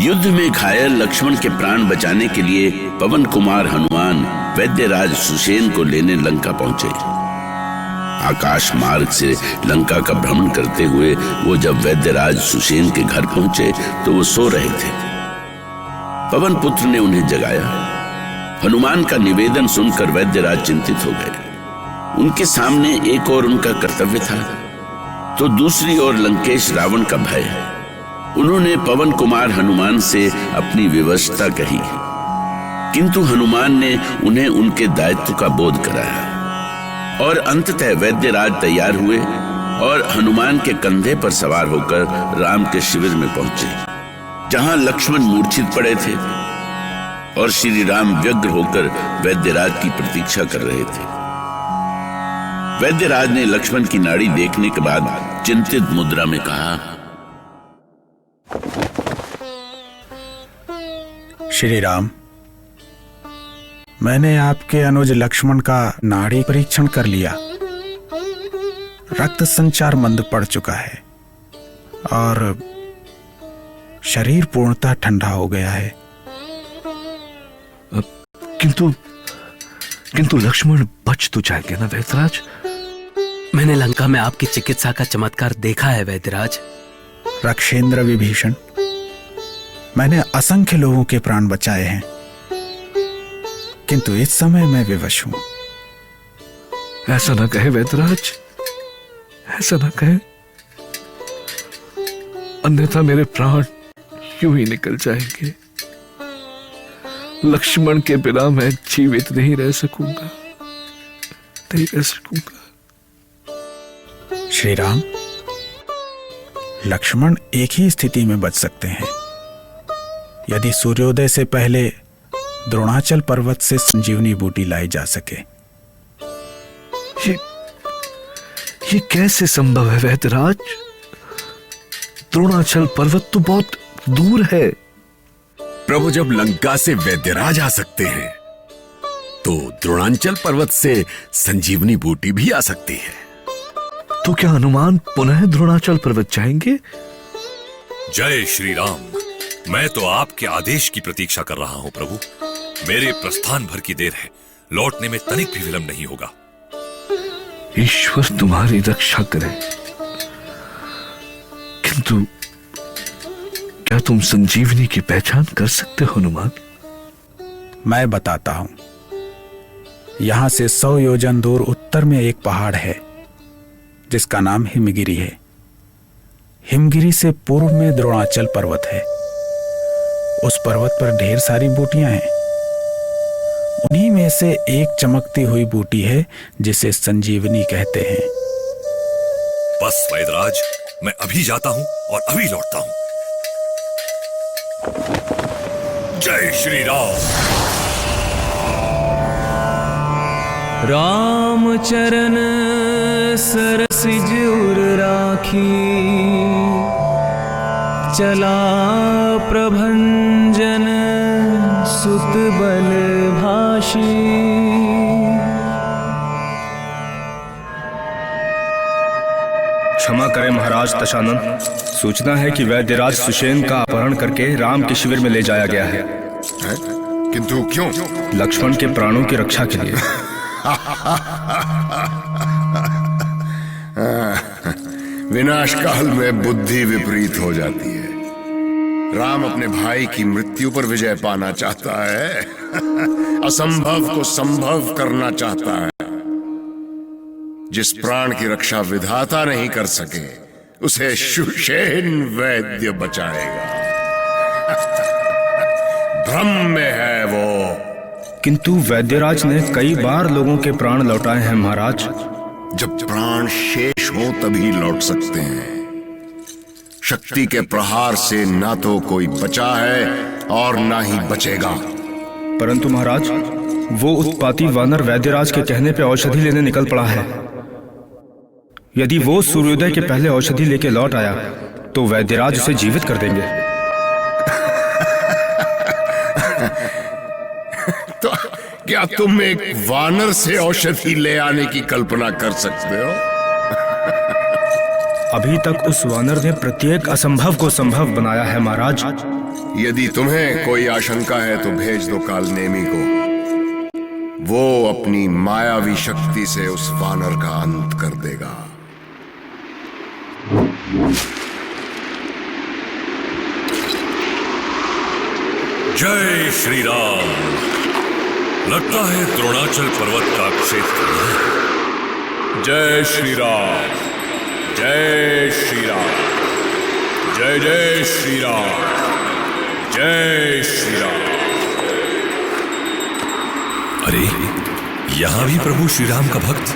युद्ध में घायल लक्ष्मण के प्राण बचाने के लिए पवन कुमार हनुमान वैद्यराज सुषेण को लेने लंका पहुंचे। आकाश मार्ग से लंका का भ्रमण करते हुए वो जब वैद्यराज सुषेण के घर पहुंचे तो वो सो रहे थे। पवन पुत्र ने उन्हें जगाया। हनुमान का निवेदन सुनकर वैद्यराज चिंतित हो गए। उनके सामने एक और उनका कर्तव्य था तो दूसरी ओर लंकेश रावण का भय। उन्होंने पवन कुमार हनुमान से अपनी विवशता कही, किंतु हनुमान ने उन्हें उनके दायित्व का बोध कराया और अंततः वैद्यराज तैयार हुए और हनुमान के कंधे पर सवार होकर राम के शिविर में पहुंचे, जहां लक्ष्मण मूर्छित पड़े थे और श्री राम व्यग्र होकर वैद्यराज की प्रतीक्षा कर रहे थे। वैद्यराज ने लक्ष्मण की नाड़ी देखने के बाद चिंतित मुद्रा में कहा, श्री राम, मैंने आपके अनुज लक्ष्मण का नाड़ी परीक्षण कर लिया। रक्त संचार मंद पड़ चुका है और शरीर पूर्णतः ठंडा हो गया है। किंतु लक्ष्मण बच तो जाएंगे ना वैद्यराज? मैंने लंका में आपकी चिकित्सा का चमत्कार देखा है वैद्यराज। रक्षेंद्र विभीषण, मैंने असंख्य लोगों के प्राण बचाए हैं, किंतु इस समय मैं विवश हूं। ऐसा ना कहे वैद्यराज, ऐसा ना कहे, अन्यथा मेरे प्राण यूं ही निकल जाएंगे। लक्ष्मण के बिना मैं जीवित नहीं रह सकूंगा, नहीं रह सकूंगा। श्री राम, लक्ष्मण एक ही स्थिति में बच सकते हैं, यदि सूर्योदय से पहले द्रोणाचल पर्वत से संजीवनी बूटी लाई जा सके। ये कैसे संभव है वैद्यराज? द्रोणाचल पर्वत तो बहुत दूर है। प्रभु, जब लंका से वैद्यराज आ सकते हैं तो द्रोणाचल पर्वत से संजीवनी बूटी भी आ सकती है। तो क्या हनुमान पुनः द्रोणाचल पर्वत जाएंगे? जय श्री राम। मैं तो आपके आदेश की प्रतीक्षा कर रहा हूं प्रभु। मेरे प्रस्थान भर की देर है, लौटने में तनिक भी विलंब नहीं होगा। ईश्वर तुम्हारी रक्षा करे। किंतु क्या तुम संजीवनी की पहचान कर सकते हो हनुमान? मैं बताता हूं। यहां से 100 योजन दूर उत्तर में एक पहाड़ है जिसका नाम हिमगिरी है। हिमगिरी से पूर्व में द्रोणाचल पर्वत है। उस पर्वत पर ढेर सारी बूटियां हैं। उन्हीं में से एक चमकती हुई बूटी है जिसे संजीवनी कहते हैं। बस वैद्यराज, मैं अभी जाता हूं और अभी लौटता हूं। जय श्री राम। राम चरण सरसिज उर राखी, चला प्रभंजन सुत बल भाषी। क्षमा करें महाराज दशानन, सूचना है कि वैद्यराज सुषेण का अपहरण करके राम के शिविर में ले जाया गया है। किंतु क्यों? लक्ष्मण के प्राणों की रक्षा के लिए। विनाश काल में बुद्धि विपरीत हो जाती है। राम अपने भाई की मृत्यु पर विजय पाना चाहता है, असंभव को संभव करना चाहता है। जिस प्राण की रक्षा विधाता नहीं कर सके उसे सुषेण वैद्य बचाएगा। भ्रम में है वो। किंतु वैद्यराज ने कई बार लोगों के प्राण लौटाए हैं महाराज। जब प्राण शेष हो तभी लौट सकते हैं। शक्ति के प्रहार से ना तो कोई बचा है और ना ही बचेगा। परंतु महाराज, वो उत्पाती वानर वैद्यराज के कहने पे औषधि लेने निकल पड़ा है। यदि वो सूर्योदय के पहले औषधि लेके लौट आया तो वैद्यराज उसे जीवित कर देंगे। तो क्या तुम एक वानर से औषधि ले आने की कल्पना कर सकते हो? अभी तक उस वानर ने प्रत्येक असंभव को संभव बनाया है महाराज। यदि तुम्हें कोई आशंका है तो भेज दो कालनेमी को। वो अपनी मायावी शक्ति से उस वानर का अंत कर देगा। जय श्री राम। लगता है द्रोणाचल पर्वत का क्षेत्र है। जय श्री राम, जय श्री राम, जय जय श्री राम, जय श्री राम। अरे यहां भी प्रभु श्री राम का भक्त।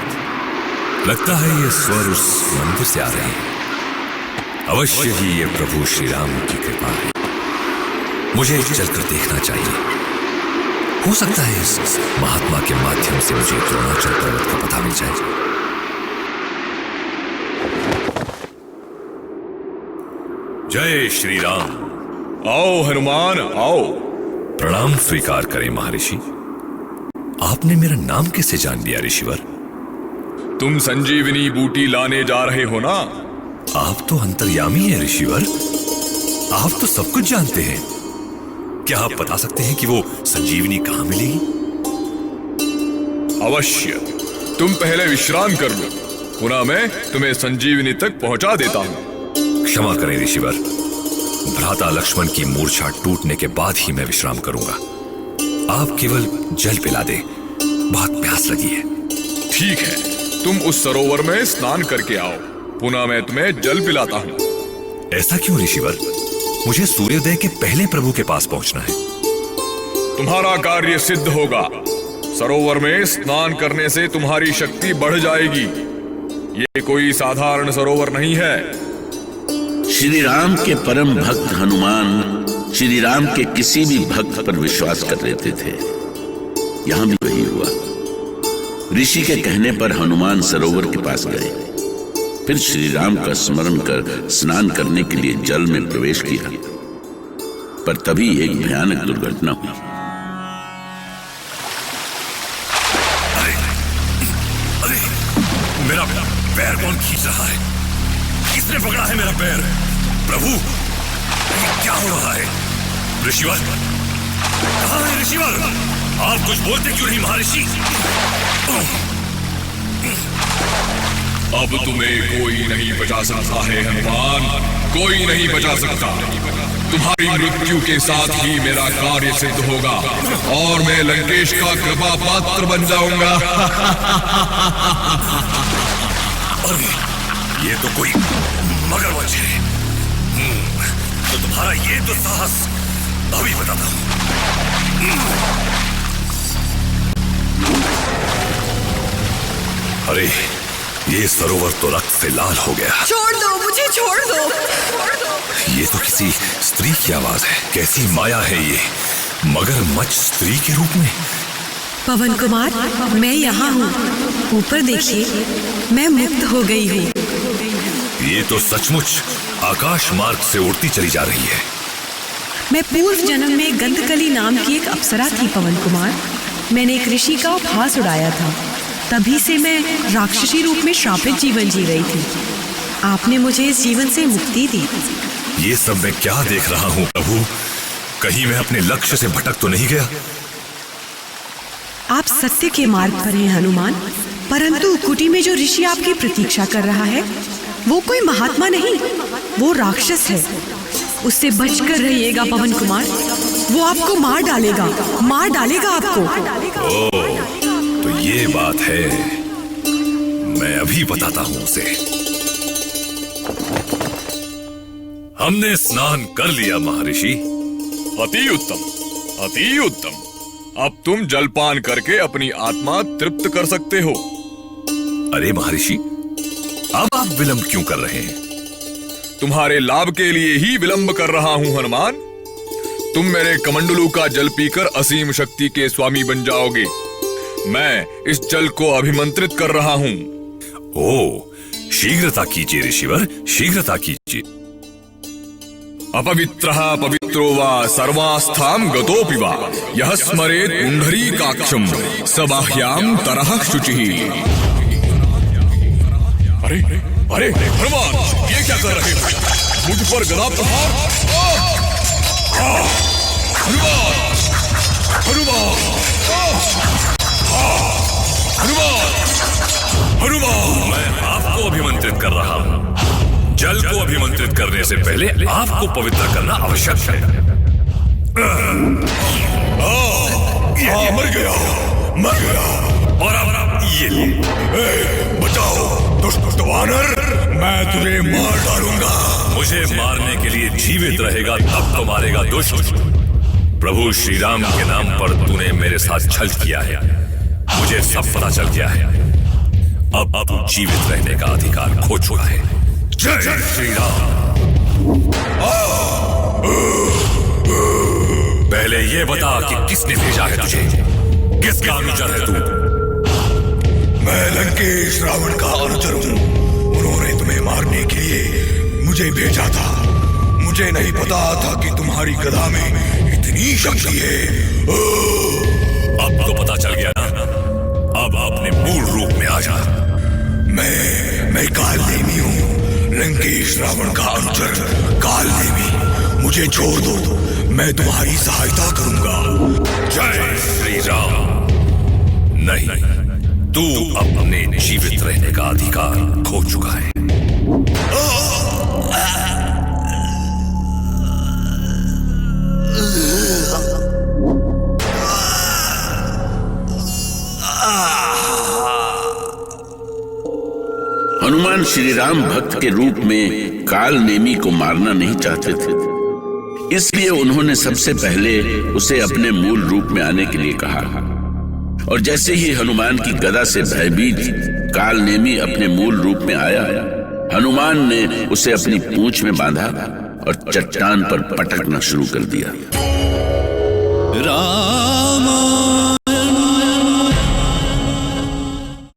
लगता है ये स्वर उस मंदिर से आ रहे हैं। अवश्य ही ये प्रभु श्री राम की कृपा है। मुझे चलकर देखना चाहिए। हो सकता है इस महात्मा के माध्यम से मुझे द्रोणाचल पर्वत का पता मिल जाए। जय श्री राम। आओ हनुमान आओ। प्रणाम स्वीकार करें महर्षि। आपने मेरा नाम कैसे जान लिया ऋषिवर? तुम संजीवनी बूटी लाने जा रहे हो ना? आप तो अंतर्यामी हैं ऋषिवर। आप तो सब कुछ जानते हैं। क्या आप बता सकते हैं कि वो संजीवनी कहां मिलेगी? अवश्य। तुम पहले विश्राम कर लो, पुनः मैं तुम्हें संजीवनी तक पहुंचा देता हूं। क्षमा करें ऋषिवर। भ्राता लक्ष्मण की मूर्छा टूटने के बाद ही मैं विश्राम करूंगा। आप केवल जल पिला दे, बहुत प्यास लगी है। ठीक है, तुम उस सरोवर में स्नान करके आओ, पुनः मैं तुम्हें जल पिलाता हूं। ऐसा क्यों ऋषिवर? मुझे सूर्योदय के पहले प्रभु के पास पहुंचना है। तुम्हारा कार्य सिद्ध होगा। सरोवर में स्नान करने से तुम्हारी शक्ति बढ़ जाएगी। ये कोई साधारण सरोवर नहीं है। श्री राम के परम भक्त हनुमान श्री राम के किसी भी भक्त पर विश्वास कर लेते थे। यहां भी वही हुआ। ऋषि के कहने पर हनुमान सरोवर के पास गए। फिर श्री राम का स्मरण कर स्नान करने के लिए जल में प्रवेश किया, पर तभी एक भयानक दुर्घटना हुई। अरे मेरा पैर कौन खींच रहा है? किसने पकड़ा है मेरा पैर? प्रभु, ये क्या हो रहा है? ऋषिवर, कहां है ऋषिवर? आप कुछ बोलते क्यों नहीं महर्षि? अब तुम्हें कोई नहीं बचा सकता है हनुमान, कोई नहीं बचा सकता। तुम्हारी मृत्यु के साथ ही मेरा कार्य सिद्ध होगा और मैं लंकेश का कृपा पात्र बन जाऊंगा। अरे ये तो कोई मगरमच्छ है। तो तुम्हारा ये तो साहस अभी बताता हूं। अरे ये सरोवर तो रक्त से लाल हो गया। छोड़ दो मुझे, छोड़ दो। ये तो किसी स्त्री की आवाज है। कैसी माया है ये? मगरमच्छ स्त्री के रूप में। पवन कुमार, मैं यहाँ हूँ। ऊपर देखिए, मैं मुक्त हो गई हूँ। ये तो सचमुच आकाश मार्ग से उड़ती चली जा रही है। मैं पूर्व जन्म में गंधकली नाम की एक अप्सरा थी पवन कुमार। मैंने एक ऋषि का उपहास उड़ाया था। तभी से मैं राक्षसी रूप में श्रापित जीवन जी रही थी। आपने मुझे इस जीवन से मुक्ति दी। ये सब मैं क्या देख रहा हूँ प्रभु? कहीं मैं अपने लक्ष्य से भटक तो नहीं गया? आप सत्य के मार्ग पर हैं हनुमान, परंतु कुटी में जो ऋषि आपकी प्रतीक्षा कर रहा है वो कोई महात्मा नहीं, वो राक्षस है। उससे बचकर रहिएगा पवन कुमार। वो आपको मार डालेगा, मार डालेगा आपको। ओह, तो ये बात है। मैं अभी बताता हूं उसे। हमने स्नान कर लिया महर्षि। अति उत्तम, अति उत्तम। अब तुम जलपान करके अपनी आत्मा तृप्त कर सकते हो। अरे महर्षि, अब आप विलंब क्यों कर रहे हैं? तुम्हारे लाभ के लिए ही विलंब कर रहा हूं हनुमान। तुम मेरे कमंडलू का जल पीकर असीम शक्ति के स्वामी बन जाओगे। मैं इस जल को अभिमंत्रित कर रहा हूं। ओह, शीघ्रता कीजिए ऋषिवर, शीघ्रता कीजिए। अपवित्रः पवित्रो वा सर्वास्थां गतोऽपि वा यः स्मरेत् पुंडरीकाक्षं स बाह्यां तरः शुचिः। अरे अरे हनुमान, ये क्या कर रहे हो? मुझ पर गदा प्रहार। हनुमान, मैं आपको अभिमंत्रित कर रहा हूं। जल को अभिमंत्रित करने से पहले आपको पवित्र करना आवश्यक है। मर गया। और अब ये ले। बचाओ दुष्ट वानर, मैं तुझे मार डालूंगा। मुझे मारने के लिए जीवित रहेगा तब तो मारेगा दुष्ट। प्रभु श्री राम के नाम पर तूने मेरे साथ छल किया है, मुझे सब पता चल गया है। अब तू जीवित रहने का अधिकार खो चुका है। जय श्री राम। पहले ये बता कि किसने भेजा है तुझे, किसका अनुचर है तू? मैं लंकेश रावण का अनुचर हूँ। उन्होंने तुम्हें मारने के लिए मुझे भेजा था। मुझे नहीं पता था कि तुम्हारी गदा में इतनी शक्ति है। अब तो पता चल गया ना। अब अपने मूल रूप में आ जा। मैं कालनेमी हूँ, लंकेश रावण का अनुचर कालनेमी। मुझे छोड़ दो, मैं तुम्हारी सहायता करूंगा। जय श्री राम। नहीं, तू अपने जीवित रहने का अधिकार खो चुका है। हनुमान श्री राम भक्त के रूप में काल नेमी को मारना नहीं चाहते थे, इसलिए उन्होंने सबसे पहले उसे अपने मूल रूप में आने के लिए कहा। और जैसे ही हनुमान की गदा से भयभीत काल नेमी अपने मूल रूप में आया, हनुमान ने उसे अपनी पूंछ में बांधा और चट्टान पर पटकना शुरू कर दिया। राम